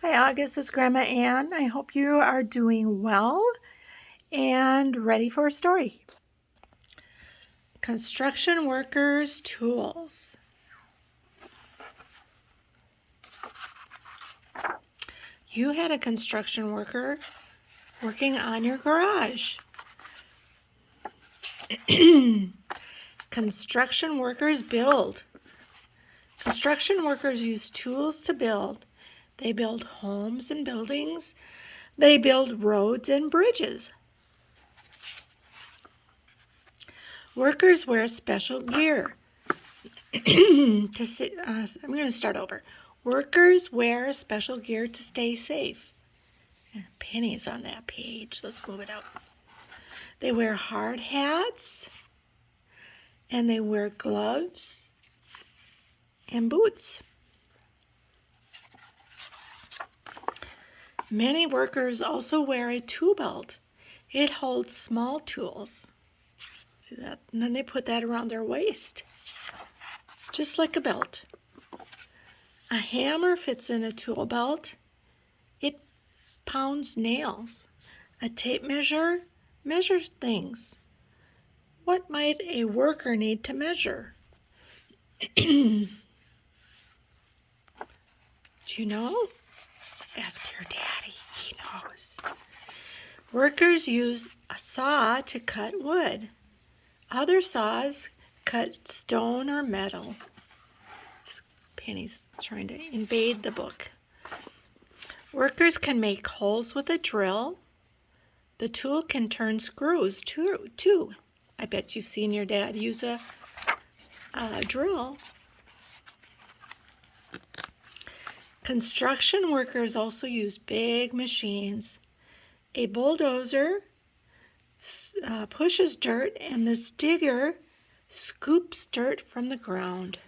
Hi, August. This is Grandma Ann. I hope you are doing well and ready for a story. Construction workers' tools. You had a construction worker working on your garage. Construction workers build. Construction workers use tools to build. They build homes and buildings. They build roads and bridges. Workers wear special gear. I'm going to start over. Workers wear special gear to stay safe. Penny's on that page. Let's move it up. They wear hard hats, and they wear gloves and boots. Many workers also wear a tool belt. It holds small tools. See that? And then they put that around their waist, just like a belt. A hammer fits in a tool belt. It pounds nails. A tape measure measures things. What might a worker need to measure? Do you know? Ask your daddy. He knows. Workers use a saw to cut wood. Other saws cut stone or metal. Penny's trying to invade the book. Workers can make holes with a drill. The tool can turn screws too. I bet you've seen your dad use a drill. Construction workers also use big machines. A bulldozer pushes dirt, and the digger scoops dirt from the ground.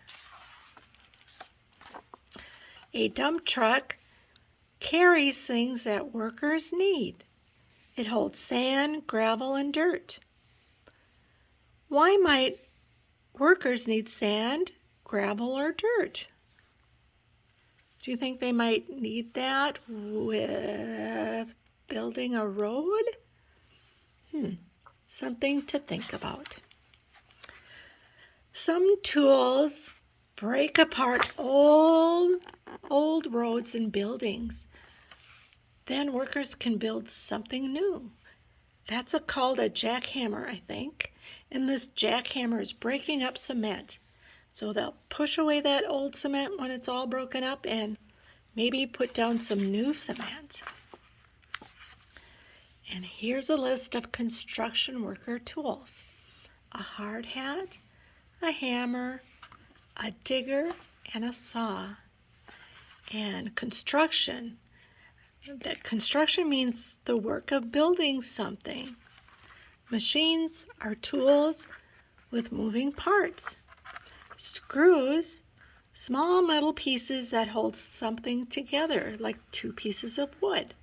A dump truck carries things that workers need. It holds sand, gravel, and dirt. Why might workers need sand, gravel, or dirt? Do you think they might need that with building a road? Something to think about. Some tools break apart old roads and buildings. Then workers can build something new. That's called a jackhammer, I think. And this jackhammer is breaking up cement. So they'll push away that old cement when it's all broken up and maybe put down some new cement. And here's a list of construction worker tools. A hard hat, a hammer, a digger, and a saw. And construction. That construction means the work of building something. Machines are tools with moving parts. Screws, small metal pieces that hold something together, like two pieces of wood.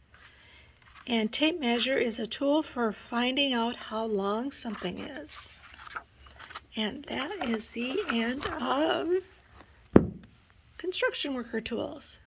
And tape measure is a tool for finding out how long something is. And that is the end of construction worker tools.